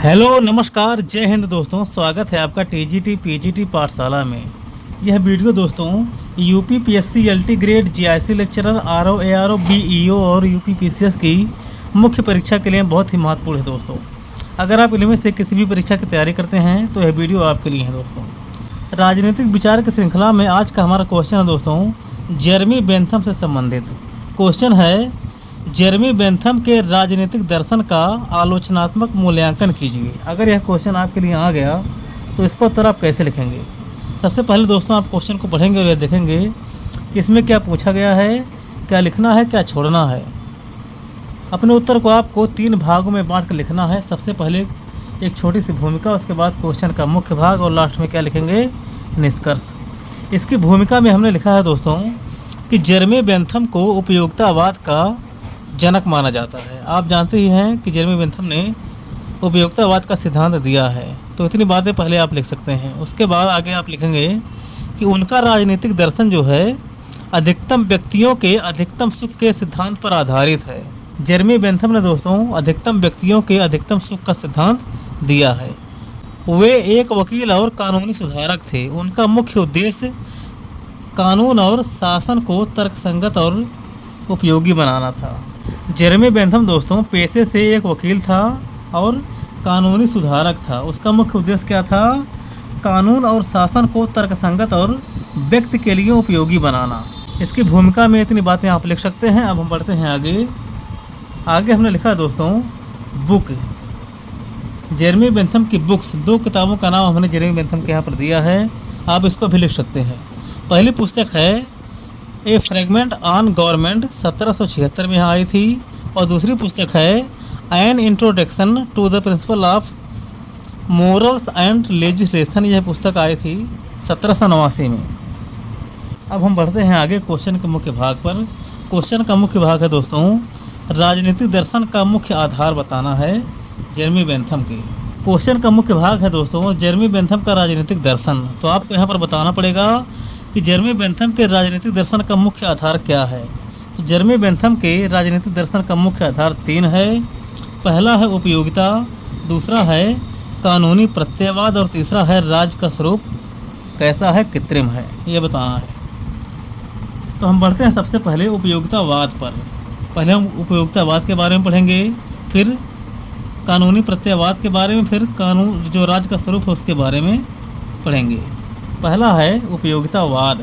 Hello नमस्कार जय हिंद दोस्तों, स्वागत है आपका टीजीटी पीजीटी पाठशाला में। यह वीडियो दोस्तों UP PSC LT grade GIC lecturer RO ARO BEO और यूपी पीसीएस की मुख्य परीक्षा के लिए बहुत ही महत्वपूर्ण है दोस्तों। अगर आप इनमें से किसी भी परीक्षा की तैयारी करते हैं तो यह वीडियो आपके लिए है दोस्तों। राजनीतिक विचार की श्रृंखला में आज का हमारा क्वेश्चन है दोस्तों जेरेमी बेंथम से संबंधित क्वेश्चन है। जेरेमी बेंथम के राजनीतिक दर्शन का आलोचनात्मक मूल्यांकन कीजिए। अगर यह क्वेश्चन आपके लिए आ गया तो इसका उत्तर आप कैसे लिखेंगे। सबसे पहले दोस्तों आप क्वेश्चन को पढ़ेंगे और यह देखेंगे कि इसमें क्या पूछा गया है, क्या लिखना है, क्या छोड़ना है। अपने उत्तर को आपको 3 भागों में बांट कर लिखना है। सबसे पहले एक छोटी सी भूमिका, उसके बाद क्वेश्चन का मुख्य भाग और लास्ट में क्या लिखेंगे, निष्कर्ष। इसकी भूमिका में हमने लिखा है दोस्तों कि जेरेमी बेंथम को उपयोगितावाद का जनक माना जाता है। आप जानते ही हैं कि जेरेमी बेंथम ने उपयोगितावाद का सिद्धांत दिया है, तो इतनी बातें पहले आप लिख सकते हैं। उसके बाद आगे आप लिखेंगे कि उनका राजनीतिक दर्शन जो है अधिकतम व्यक्तियों के अधिकतम सुख के सिद्धांत पर आधारित है। जेरेमी बेंथम ने दोस्तों अधिकतम व्यक्तियों के अधिकतम सुख का सिद्धांत दिया है। वे एक वकील और कानूनी सुधारक थे। उनका मुख्य उद्देश्य कानून और शासन को तर्कसंगत और उपयोगी बनाना था। जेरेमी बेंथम दोस्तों पेशे से एक वकील था और कानूनी सुधारक था। उसका मुख्य उद्देश्य क्या था, कानून और शासन को तर्कसंगत और व्यक्ति के लिए उपयोगी बनाना। इसकी भूमिका में इतनी बातें आप लिख सकते हैं। अब हम बढ़ते हैं आगे हमने लिखा है दोस्तों बुक। जेरेमी बेंथम की बुक्स, 2 किताबों का नाम हमने जेरेमी बेंथम के यहाँ पर दिया है, आप इसको भी लिख सकते हैं। पहली पुस्तक है ए फ्रेगमेंट ऑन गवर्नमेंट, 1776 में आई थी। और दूसरी पुस्तक है an introduction to the principle of morals and legislation, यह पुस्तक आई थी 1789 में। अब हम बढ़ते हैं आगे क्वेश्चन के मुख्य भाग पर। क्वेश्चन का मुख्य भाग है दोस्तों राजनीतिक दर्शन का मुख्य आधार बताना है जेरेमी बेंथम के। क्वेश्चन का मुख्य भाग है दोस्तों जेरेमी बेंथम का राजनीतिक दर्शन। तो आपको यहाँ पर बताना पड़ेगा कि जेरेमी बेंथम के राजनीतिक दर्शन का मुख्य आधार क्या है। तो जेरेमी बेंथम के राजनीतिक दर्शन का मुख्य आधार 3 है। पहला है उपयोगिता, दूसरा है कानूनी प्रत्ययवाद और तीसरा है राज्य का स्वरूप कैसा है, कृत्रिम है, ये बताना है। तो हम बढ़ते हैं सबसे पहले उपयोगितावाद पर। पहले हम उपयोगितावाद के बारे में पढ़ेंगे, फिर कानूनी प्रत्ययवाद के बारे में, फिर कानून जो राज्य का स्वरूप है उसके बारे में पढ़ेंगे। पहला है उपयोगितावाद।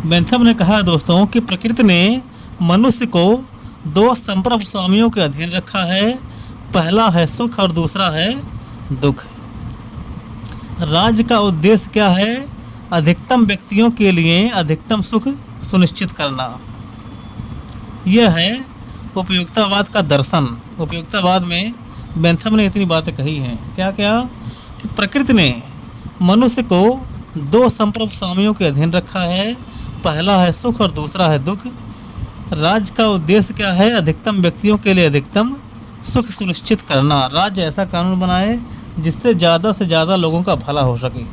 बेंथम ने कहा दोस्तों कि प्रकृति ने मनुष्य को 2 संप्रभु स्वामियों के अधीन रखा है। पहला है सुख और दूसरा है दुख। राज्य का उद्देश्य क्या है, अधिकतम व्यक्तियों के लिए अधिकतम सुख सुनिश्चित करना। यह है उपयोगितावाद का दर्शन। उपयोगितावाद में बेंथम ने इतनी बातें कही हैं, क्या क्या, कि प्रकृति ने मनुष्य को 2 संप्रभु स्वामियों के अधीन रखा है। पहला है सुख और दूसरा है दुख। राज्य का उद्देश्य क्या है, अधिकतम व्यक्तियों के लिए अधिकतम सुख सुनिश्चित करना। राज्य ऐसा कानून बनाए जिससे ज़्यादा से ज़्यादा लोगों का भला हो सके।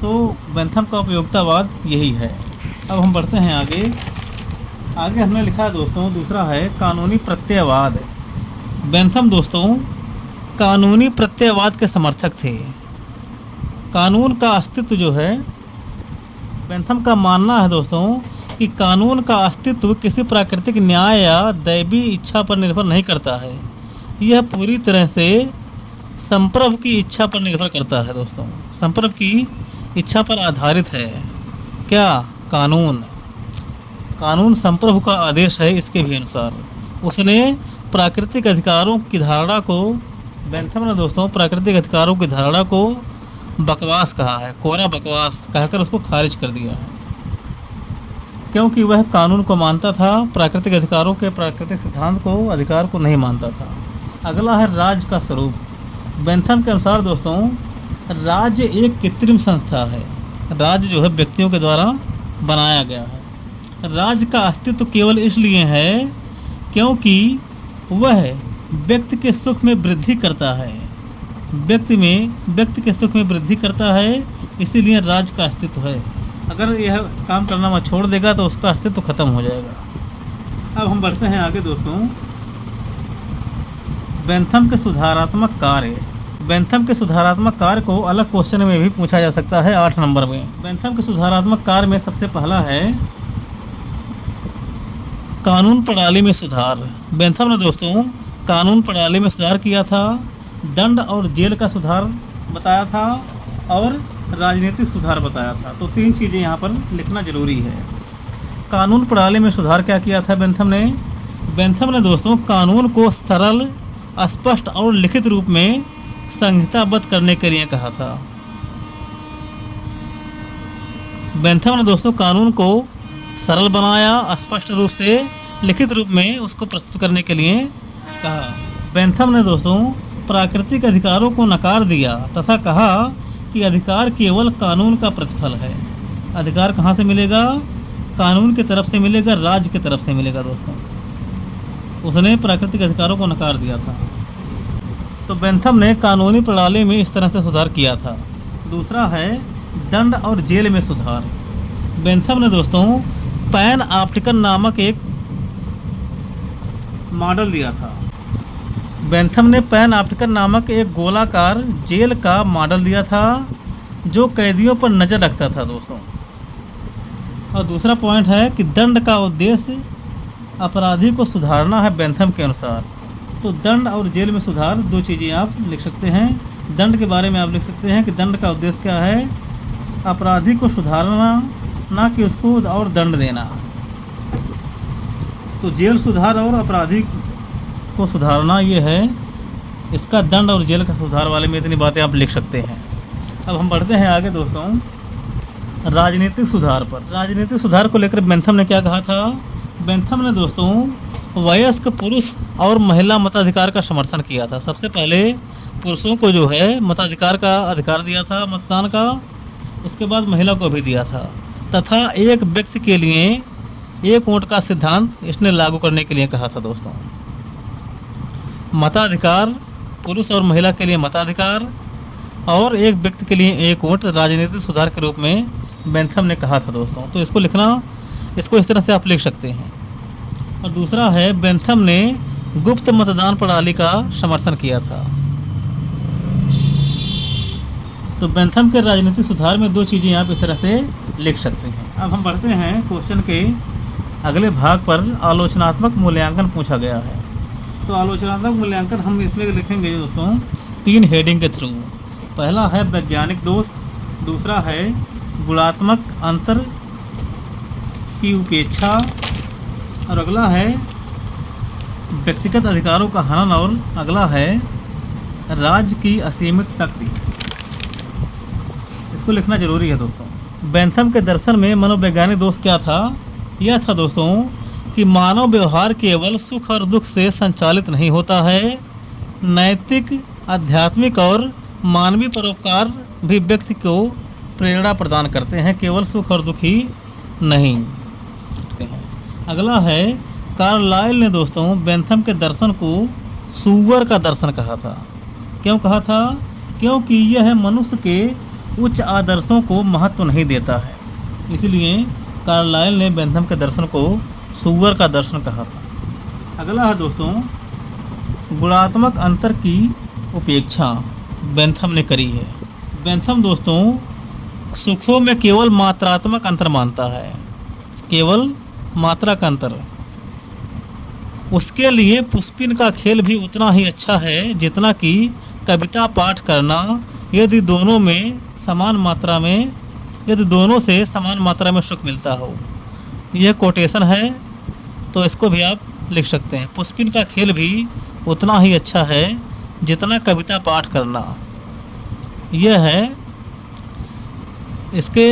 तो बेंथम का उपयोगितावाद यही है। अब हम बढ़ते हैं आगे हमने लिखा है दोस्तों दूसरा है कानूनी प्रत्ययवाद। बेंथम दोस्तों कानूनी प्रत्ययवाद के समर्थक थे। कानून का अस्तित्व जो है, बेंथम का मानना है दोस्तों कि कानून का अस्तित्व किसी प्राकृतिक न्याय या दैवी इच्छा पर निर्भर नहीं करता है। यह पूरी तरह से संप्रभु की इच्छा पर निर्भर करता है दोस्तों। संप्रभु की इच्छा पर आधारित है क्या, कानून संप्रभु का आदेश है। इसके भी अनुसार उसने प्राकृतिक अधिकारों की धारणा को, बेंथम ने दोस्तों प्राकृतिक अधिकारों की धारणा को बकवास कहा है, कोरा बकवास कहकर उसको खारिज कर दिया है, क्योंकि वह कानून को मानता था, प्राकृतिक अधिकारों के प्राकृतिक सिद्धांत को, अधिकार को नहीं मानता था। अगला है राज्य का स्वरूप। बेंथम के अनुसार दोस्तों राज्य एक कृत्रिम संस्था है। राज्य जो है व्यक्तियों के द्वारा बनाया गया है। राज्य का अस्तित्व केवल इसलिए है क्योंकि वह व्यक्ति के सुख में वृद्धि करता है। व्यक्ति के सुख में वृद्धि करता है, इसीलिए राज्य का अस्तित्व है। अगर यह काम करना मत छोड़ देगा तो उसका अस्तित्व खत्म हो जाएगा। अब हम बढ़ते हैं आगे दोस्तों बेंथम के सुधारात्मक कार्य। बेंथम के सुधारात्मक कार्य को अलग क्वेश्चन में भी पूछा जा सकता है 8 नंबर में। बेंथम के सुधारात्मक कार्य में सबसे पहला है कानून प्रणाली में सुधार। बेंथम ने दोस्तों कानून प्रणाली में सुधार किया था, दंड और जेल का सुधार बताया था और राजनीतिक सुधार बताया था। तो 3 चीज़ें यहाँ पर लिखना जरूरी है। कानून प्रणाली में सुधार क्या किया था बेंथम ने? बेंथम ने दोस्तों कानून को सरल, स्पष्ट और लिखित रूप में संहिताबद्ध करने के लिए कहा था। बेंथम ने दोस्तों कानून को सरल बनाया, स्पष्ट रूप से लिखित रूप में उसको प्रस्तुत करने के लिए कहा। बेंथम ने दोस्तों प्राकृतिक अधिकारों को नकार दिया तथा कहा कि अधिकार केवल कानून का प्रतिफल है। अधिकार कहाँ से मिलेगा? कानून की तरफ से मिलेगा, राज्य की तरफ से मिलेगा दोस्तों। उसने प्राकृतिक अधिकारों को नकार दिया था। तो बेंथम ने कानूनी प्रणाली में इस तरह से सुधार किया था। दूसरा है दंड और जेल में सुधार। बेंथम ने दोस्तों पैन ऑप्टिकन नामक एक मॉडल दिया था। बेंथम ने पैन ऑप्टिकन नामक एक गोलाकार जेल का मॉडल दिया था जो कैदियों पर नज़र रखता था दोस्तों। और दूसरा पॉइंट है कि दंड का उद्देश्य अपराधी को सुधारना है बेंथम के अनुसार। तो दंड और जेल में सुधार 2 चीज़ें आप लिख सकते हैं। दंड के बारे में आप लिख सकते हैं कि दंड का उद्देश्य क्या है? अपराधी को सुधारना, ना कि उसको और दंड देना। तो जेल सुधार और अपराधी को सुधारना ये है इसका दंड और जेल का सुधार वाले में इतनी बातें आप लिख सकते हैं। अब हम बढ़ते हैं आगे दोस्तों राजनीतिक सुधार पर। राजनीतिक सुधार को लेकर बेंथम ने क्या कहा था? बेंथम ने दोस्तों वयस्क पुरुष और महिला मताधिकार का समर्थन किया था। सबसे पहले पुरुषों को जो है मताधिकार का अधिकार दिया था, मतदान का। उसके बाद महिला को भी दिया था तथा एक व्यक्ति के लिए एक वोट का सिद्धांत इसने लागू करने के लिए कहा था दोस्तों। मताधिकार, पुरुष और महिला के लिए मताधिकार और एक व्यक्ति के लिए एक वोट राजनीतिक सुधार के रूप में बेंथम ने कहा था दोस्तों। तो इसको लिखना, इसको इस तरह से आप लिख सकते हैं। और दूसरा है बेंथम ने गुप्त मतदान प्रणाली का समर्थन किया था। तो बेंथम के राजनीतिक सुधार में 2 चीज़ें आप इस तरह से लिख सकते हैं। अब हम बढ़ते हैं क्वेश्चन के अगले भाग पर। आलोचनात्मक मूल्यांकन पूछा गया है। तो आलोचनात्मक मूल्यांकन हम इसमें लिखेंगे दोस्तों 3 हेडिंग के थ्रू। पहला है वैज्ञानिक दोष, दूसरा है गुणात्मक अंतर की उपेक्षा और अगला है व्यक्तिगत अधिकारों का हनन और अगला है राज्य की असीमित शक्ति। इसको लिखना जरूरी है दोस्तों। बेंथम के दर्शन में मनोवैज्ञानिक दोष क्या था? यह था दोस्तों कि मानव व्यवहार केवल सुख और दुख से संचालित नहीं होता है। नैतिक, आध्यात्मिक और मानवीय परोपकार भी व्यक्ति को प्रेरणा प्रदान करते हैं, केवल सुख और दुख ही नहीं। अगला है कार्लाइल ने दोस्तों बेंथम के दर्शन को सुअर का दर्शन कहा था। क्यों कहा था? क्योंकि यह मनुष्य के उच्च आदर्शों को महत्व नहीं देता है। इसलिए कार्लाइल ने बेंथम के दर्शन को सुअर का दर्शन कहा था। अगला है दोस्तों गुणात्मक अंतर की उपेक्षा बेंथम ने करी है। बेंथम दोस्तों सुखों में केवल मात्रात्मक अंतर मानता है, केवल मात्रा का अंतर। उसके लिए पुष्पिन का खेल भी उतना ही अच्छा है जितना कि कविता पाठ करना, यदि दोनों से समान मात्रा में सुख मिलता हो। यह कोटेशन है तो इसको भी आप लिख सकते हैं। पुष्पिन का खेल भी उतना ही अच्छा है जितना कविता पाठ करना। यह है इसके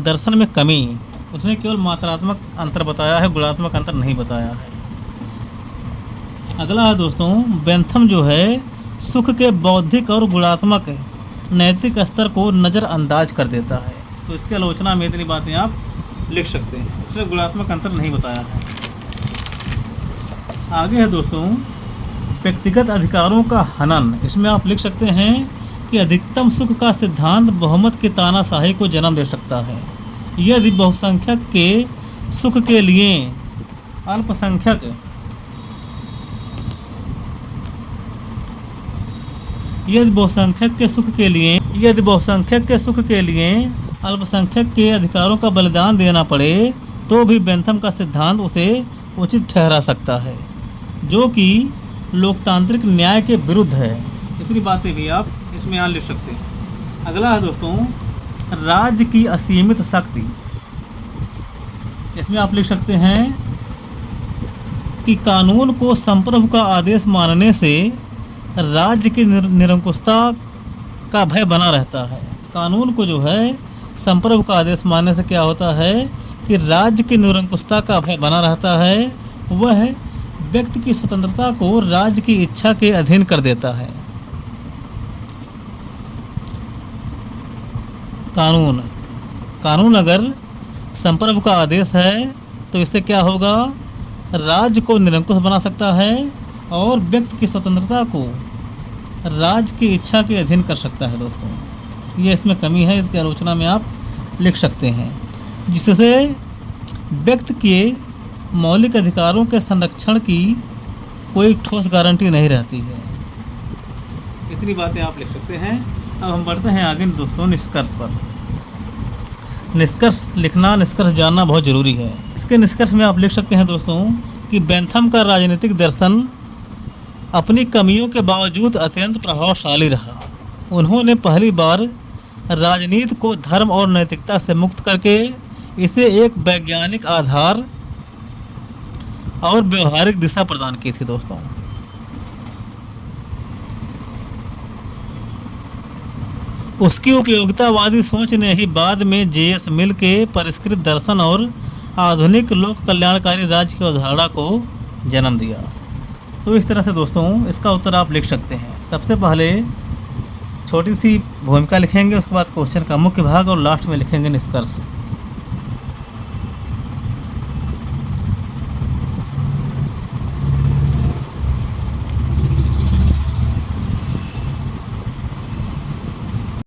दर्शन में कमी। उसने केवल मात्रात्मक अंतर बताया है, गुणात्मक अंतर नहीं बताया है। अगला है दोस्तों बेंथम जो है सुख के बौद्धिक और गुणात्मक नैतिक स्तर को नज़रअंदाज कर देता है। तो इसकी आलोचना में इतनी बातें आप लिख सकते हैं। उसने गुणात्मक अंतर नहीं बताया है। आगे है दोस्तों व्यक्तिगत अधिकारों का हनन। इसमें आप लिख सकते हैं कि अधिकतम सुख का सिद्धांत बहुमत की तानाशाही को जन्म दे सकता है। यदि बहुसंख्यक के सुख के लिए अल्पसंख्यक यदि बहुसंख्यक के सुख के लिए अल्पसंख्यक के अधिकारों का बलिदान देना पड़े तो भी बेंथम का सिद्धांत उसे उचित ठहरा सकता है, जो कि लोकतांत्रिक न्याय के विरुद्ध है। इतनी बातें भी आप इसमें यहाँ लिख सकते हैं। अगला है दोस्तों, राज्य की असीमित शक्ति। इसमें आप लिख सकते हैं कि कानून को संप्रभु का आदेश मानने से राज्य की निरंकुशता का भय बना रहता है। कानून को जो है संप्रभु का आदेश मानने से क्या होता है कि राज्य की निरंकुशता का भय बना रहता है। वह व्यक्ति की स्वतंत्रता को राज्य की इच्छा के अधीन कर देता है। कानून अगर संप्रभु का आदेश है तो इससे क्या होगा, राज्य को निरंकुश बना सकता है और व्यक्ति की स्वतंत्रता को राज्य की इच्छा के अधीन कर सकता है। दोस्तों, ये इसमें कमी है, इसकी आलोचना में आप लिख सकते हैं, जिससे व्यक्ति के मौलिक अधिकारों के संरक्षण की कोई ठोस गारंटी नहीं रहती है। इतनी बातें आप लिख सकते हैं। अब हम बढ़ते हैं आगे दोस्तों निष्कर्ष पर। निष्कर्ष लिखना, निष्कर्ष जानना बहुत ज़रूरी है। इसके निष्कर्ष में आप लिख सकते हैं दोस्तों कि बेंथम का राजनीतिक दर्शन अपनी कमियों के बावजूद अत्यंत प्रभावशाली रहा। उन्होंने पहली बार राजनीति को धर्म और नैतिकता से मुक्त करके इसे एक वैज्ञानिक आधार और व्यवहारिक दिशा प्रदान की थी। दोस्तों, उसकी उपयोगितावादी सोच ने ही बाद में जे.एस. मिल के परिष्कृत दर्शन और आधुनिक लोक कल्याणकारी राज्य की अवधारणा को जन्म दिया। तो इस तरह से दोस्तों इसका उत्तर आप लिख सकते हैं। सबसे पहले छोटी सी भूमिका लिखेंगे, उसके बाद क्वेश्चन का मुख्य भाग और लास्ट में लिखेंगे निष्कर्ष।